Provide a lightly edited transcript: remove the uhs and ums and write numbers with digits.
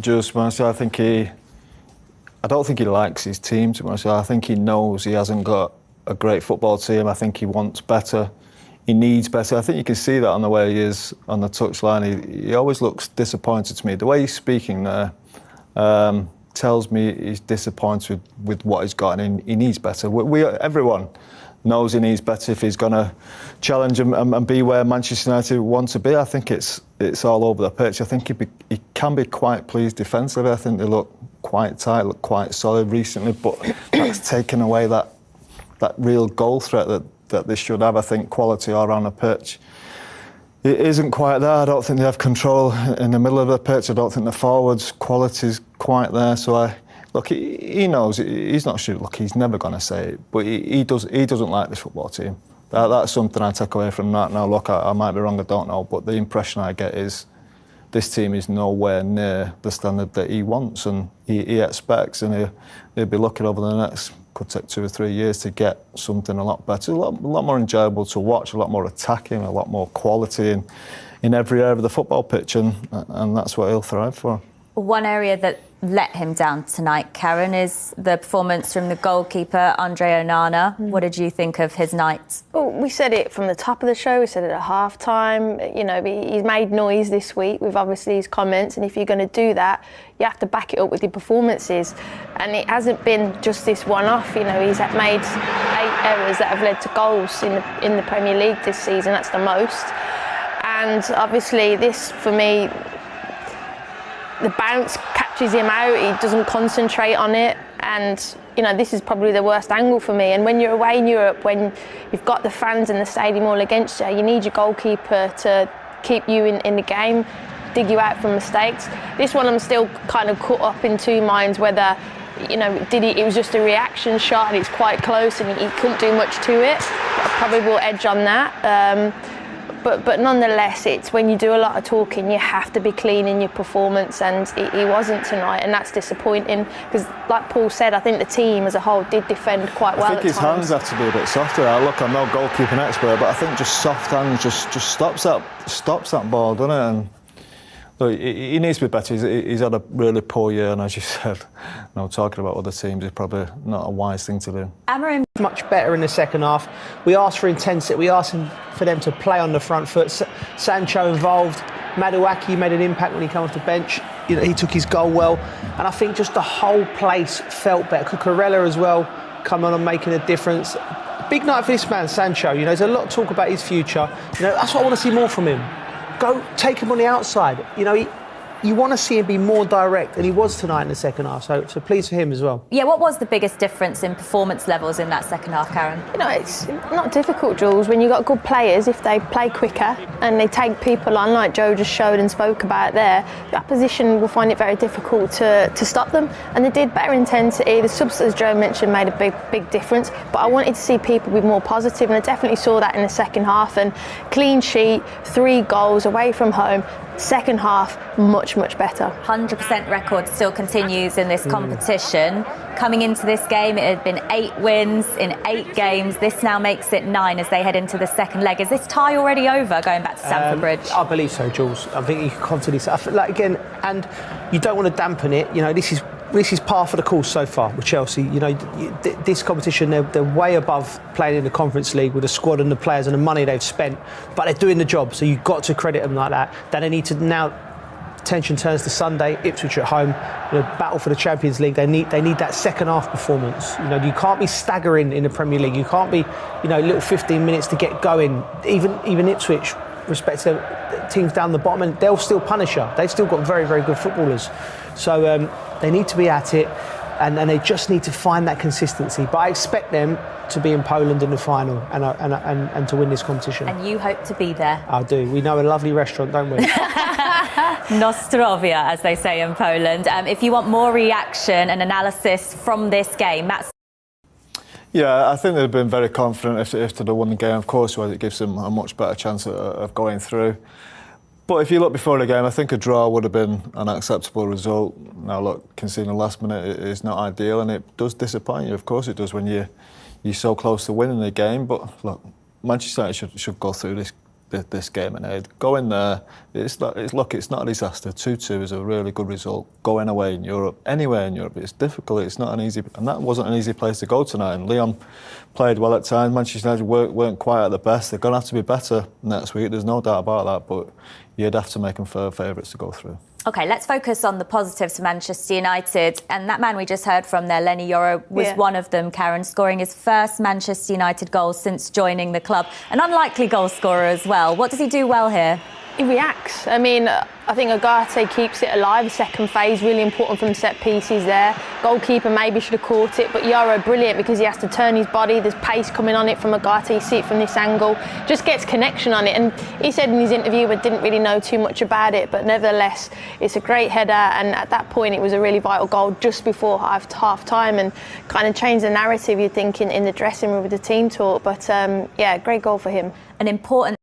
just honestly, I don't think he likes his team, to be honest. I think he knows he hasn't got a great football team. I think he wants better. He needs better. I think you can see that on the way he is on the touchline. He always looks disappointed to me. The way he's speaking there tells me he's disappointed with what he's got and he needs better. Everyone knows he needs better if he's going to challenge and be where Manchester United want to be. I think it's all over the pitch. I think he can be quite pleased defensively. I think they look quite tight, look quite solid recently, but that's taken away that real goal threat that they should have. I think quality all around the pitch, it isn't quite there. I don't think they have control in the middle of the pitch. I don't think the forwards' quality is quite there. So he knows. He's not sure. Look, he's never going to say it, but he doesn't like this football team. That's something I take away from that. Now, look, I might be wrong. I don't know, but the impression I get is this team is nowhere near the standard that he wants and he expects, and he'll be looking over the next, could take 2 or 3 years to get something a lot better, a lot more enjoyable to watch, a lot more attacking, a lot more quality in every area of the football pitch, and that's what he'll thrive for. One area that let him down tonight, Karen, is the performance from the goalkeeper, Andre Onana. What did you think of his night? Well, we said it from the top of the show, we said it at half-time. You know, he's made noise this week with obviously his comments, and if you're going to do that, you have to back it up with your performances. And it hasn't been just this one-off. You know, he's made 8 errors that have led to goals in the Premier League this season. That's the most. And obviously this, for me, the bounce catches him out, he doesn't concentrate on it, and you know, this is probably the worst angle for me. And when you're away in Europe, when you've got the fans in the stadium all against you, you need your goalkeeper to keep you in the game, dig you out from mistakes. This one I'm still kind of caught up in two minds whether, you know, it was just a reaction shot and it's quite close and he couldn't do much to it. I probably will edge on that. But nonetheless, it's when you do a lot of talking, you have to be clean in your performance, and he wasn't tonight, and that's disappointing because, like Paul said, I think the team as a whole did defend quite well. I think his hands have to be a bit softer. Look, I'm no goalkeeping expert, but I think just soft hands just stops that ball, doesn't it? And look, he needs to be better. He's had a really poor year, and as you said, talking about other teams is probably not a wise thing to do. Amarim. Much better in the second half. We asked for intensity. We asked for them to play on the front foot. Sancho involved. Maduaki made an impact when he came off the bench. You know, he took his goal well, and I think just the whole place felt better. Cucurella as well, coming on and making a difference. Big night for this man, Sancho. You know, there's a lot of talk about his future. You know, that's what I want to see more from him. Go take him on the outside. You know, you want to see him be more direct, and he was tonight in the second half, so pleased for him as well. Yeah, what was the biggest difference in performance levels in that second half, Karen? You know, it's not difficult, Jules, when you've got good players. If they play quicker and they take people on, like Joe just showed and spoke about there, the opposition will find it very difficult to stop them. And they did better intensity. The subs, as Joe mentioned, made a big difference. But I wanted to see people be more positive, and I definitely saw that in the second half. And clean sheet, 3 goals away from home. Second half, much better. 100% record still continues in this competition. Coming into this game, it had been 8 wins in 8 games. This now makes it 9 as they head into the second leg. Is this tie already over, going back to Stamford Bridge? I believe so, Jules. I think you can constantly say, like, again, and you don't want to dampen it. You know, this is par for the course so far with Chelsea. You know, this competition, they're way above playing in the Conference League with the squad and the players and the money they've spent, but they're doing the job, so you've got to credit them like that. Then they need to now, attention turns to Sunday, Ipswich at home, you know, battle for the Champions League. They need that second half performance. You know, you can't be staggering in the Premier League. You can't be, you know, little 15 minutes to get going. Even Ipswich, respect to teams down the bottom, and they'll still punish you. They've still got very good footballers. So they need to be at it, and they just need to find that consistency. But I expect them to be in Poland in the final and to win this competition. And you hope to be there? I do. We know a lovely restaurant, don't we? Nostrovia, as they say in Poland. If you want more reaction and analysis from this game, Matt. Yeah, I think they've been very confident if they'd have won the game. Of course, it gives them a much better chance of going through. But if you look before the game, I think a draw would have been an acceptable result. Now, look, conceding the last minute is not ideal, and it does disappoint you. Of course it does when you're so close to winning the game. But look, Manchester United should go through this game and go in there. It's not a disaster. 2-2 is a really good result. Going away in Europe, anywhere in Europe, it's difficult. It's not an easy, and that wasn't an easy place to go tonight. And Lyon played well at times. Manchester United weren't quite at the best. They're going to have to be better next week. There's no doubt about that. But you'd have to make them favourites to go through. OK, let's focus on the positives for Manchester United. And that man we just heard from there, Lenny Yoro, was one of them, Karen, scoring his first Manchester United goal since joining the club. An unlikely goal scorer as well. What does he do well here? He reacts. I mean, I think Ugarte keeps it alive. The second phase, really important from set pieces there. Goalkeeper maybe should have caught it, but Yoro brilliant because he has to turn his body. There's pace coming on it from Ugarte. You see it from this angle. Just gets connection on it. And he said in his interview, but didn't really know too much about it. But nevertheless, it's a great header. And at that point, it was a really vital goal just before half time and kind of changed the narrative, you'd think, in the dressing room with the team talk. But yeah, great goal for him. An important